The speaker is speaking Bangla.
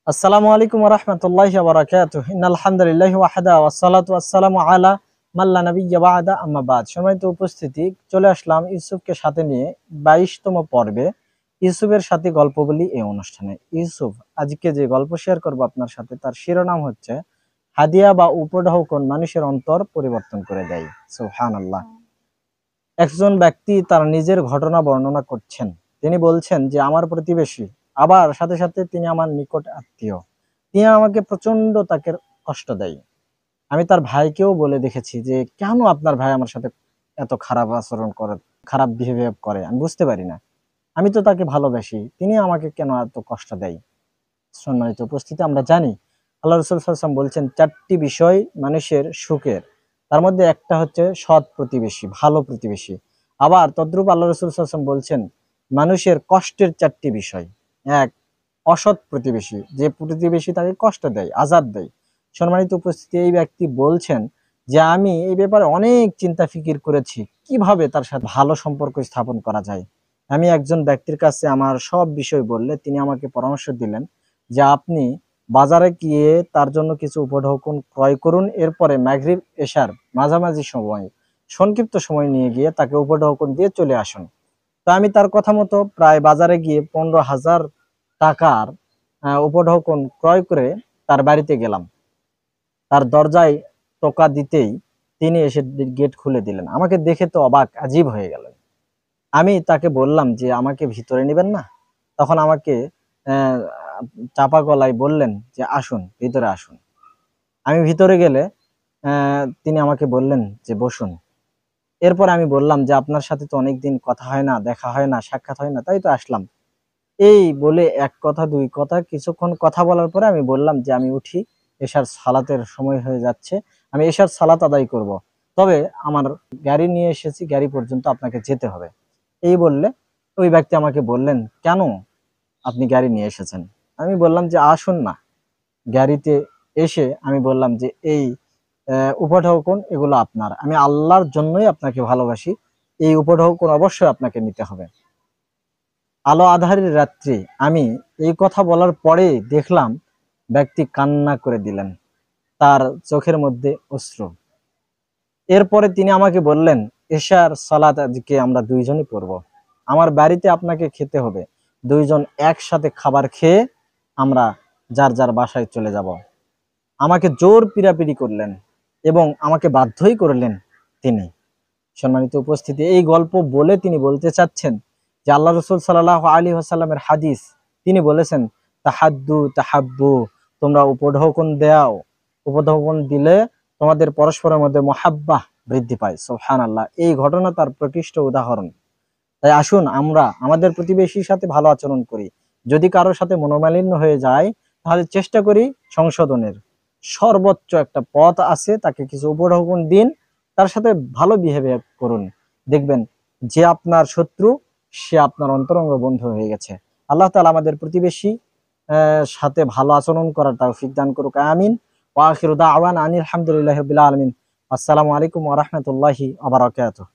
আসসালামু আলাইকুম ওয়া রাহমাতুল্লাহি ওয়া বারাকাতুহু। ইন্নাল হামদুলিল্লাহি ওয়াহদা ওয়াসসালাতু ওয়াসসালামু আলা মান লা নাবিয়্যা বা'দা আম্মা বা'দ। সম্মানিত উপস্থিতি, চলে আসলাম ইউসুফকে সাথে নিয়ে 22তম পর্বে ইউসুফের সাথে গল্প বলি এই অনুষ্ঠানে। ইউসুফ, আজকে যে গল্প শেয়ার করব আপনার সাথে তার শিরোনাম হচ্ছে হাদিয়া বা উপঢৌকন মানুষের অন্তর পরিবর্তন করে দেয়। সুবহানাল্লাহ। একজন ব্যক্তি তার নিজের ঘটনা বর্ণনা করছেন। তিনি বলছেন যে আমার প্রতিবেশী, আবার সাথে সাথে তিনি আমার নিকট আত্মীয়। তিনি আমাকে প্রচন্ড তাকে কষ্ট দেয়। আমি তার ভাইকেও বলে দেখেছি যে কেন আপনার ভাই আমার সাথে এত খারাপ আচরণ করে, খারাপ বিহেভিয়ার করে, আমি বুঝতে পারি না। আমি তো তাকে ভালোবাসি, তিনি আমাকে কেন এত কষ্ট দেয়। সম্মানিত উপস্থিতি, আমরা জানি আল্লাহ রাসূল সাল্লাল্লাহু আলাইহি ওয়াসাল্লাম বলছেন 4টি বিষয় মানুষের সুখের, তার মধ্যে একটা হচ্ছে সৎ প্রতিবেশী, ভালো প্রতিবেশী। আবার তদ্রূপ আল্লাহ রাসূল সাল্লাল্লাহু আলাইহি ওয়াসাল্লাম বলছেন মানুষের কষ্টের 4টি বিষয়। এক, অসৎ প্রতিবেশী, যে প্রতিবেশী তাকে কষ্ট দেয়, আযাব দেয়। সম্মানিত উপস্থিতি, এই ব্যক্তি বলছেন যে আমি এই ব্যাপারে অনেক চিন্তা ফিকির করেছি কিভাবে তার সাথে ভালো সম্পর্ক স্থাপন করা যায়। আমি একজন ব্যক্তির কাছে আমার সব বিষয় বললে তিনি আমাকে পরামর্শ দিলেন যে আপনি বাজারে গিয়ে তার জন্য কিছু উপঢৌকন ক্রয় করুন, এরপরে মাগরিব এশার মাঝামাঝি সময় সংক্ষিপ্ত সময় নিয়ে গিয়ে তাকে উপঢৌকন দিয়ে চলে আসুন। তো আমি তার কথা মতো প্রায় বাজারে গিয়ে 15,000 টাকার উপঢৌকন ক্রয় করে তার বাড়িতে গেলাম। তার দরজায় টোকা দিতেই তিনি এসে গেট খুলে দিলেন। আমাকে দেখে তো অবাক আজীব হয়ে গেল। আমি তাকে বললাম যে আমাকে ভিতরে নেবেন না? তখন আমাকে আহ, চাপা গলায় বললেন যে আসুন, ভিতরে আসুন। আমি ভিতরে গেলে তিনি আমাকে বললেন যে বসুন। এরপর আমি বললাম যে আপনার সাথে তো অনেকদিন কথা হয় না, দেখা হয় না, সাক্ষাৎ হয় না, তাই তো আসলাম। এই বলে এক কথা দুই কথা কিছুক্ষণ কথা বলার পরে আমি বললাম যে আমি উঠি, এশার সালাতের সময় হয়ে যাচ্ছে, আমি এশার সালাত আদায় করব। তবে আমার গাড়ি নিয়ে এসেছি, গাড়ি পর্যন্ত আপনাকে যেতে হবে। এই বললে ওই ব্যক্তি আমাকে বললেন, কেন আপনি গাড়ি নিয়ে এসেছেন? আমি বললাম যে আসুন না। গাড়িতে এসে আমি বললাম যে এই উপঢৌকন এগুলো আপনার, আমি আল্লাহর জন্যই আপনাকে ভালোবাসি, এই উপঢৌকন অবশ্যই আপনাকে নিতে হবে। আলো আঁধারের রাত্রি আমি এই কথা বলার পরে দেখলাম ব্যক্তি কান্না করে দিলেন, তার চোখের মধ্যে অশ্রু। এরপরে তিনি আমাকে বললেন এশার সালাত আজকে আমরা দুইজনই পড়ব, আমার বাড়িতে আপনাকে খেতে হবে, দুইজন একসাথে খাবার খেয়ে আমরা যার যার বাসায় চলে যাব। আমাকে জোর পিরাপিরি করলেন এবং আমাকে বাধ্যই করলেন তিনি। সম্মানিত উপস্থিতি, এই গল্প বলে তিনি বলতে চাচ্ছেন যে আল্লাহ রসুল সাল্লাল্লাহু আলাইহি ওয়াসাল্লামের হাদিস, তিনি বলেছেন তাহাদ্দু তাহাব্বু, তোমরা উপঢৌকন দাও, উপঢৌকন দিলে তোমাদের পরস্পরের মধ্যে মহাব্বাহ বৃদ্ধি পায়। সুবহানাল্লাহ। এই ঘটনা তার প্রকৃষ্ট উদাহরণ। তাই আসুন আমরা আমাদের প্রতিবেশীর সাথে ভালো আচরণ করি। যদি কারোর সাথে মনোমালিন্য হয়ে যায় তাহলে চেষ্টা করি সংশোধনের। সর্বোচ্চ একটা পথ আছে, তাকে কিছু উপঢৌকন দিন, তার সাথে ভালো বিহেভিয়ার করুন। দেখবেন যে আপনার শত্রু সে আপনার অন্তরঙ্গ বন্ধু হয়ে গেছে। আল্লাহ তাআলা আমাদের প্রতিবেশী সাথে ভালো আচরণ করার তৌফিক দান করুক, আমিন। ওয়া আখিরু দাওয়ানা আনিল হামদুলিল্লাহি রাব্বিল আলামিন। আসসালামু আলাইকুম ওয়া রাহমাতুল্লাহি ওয়া বারাকাতুহু।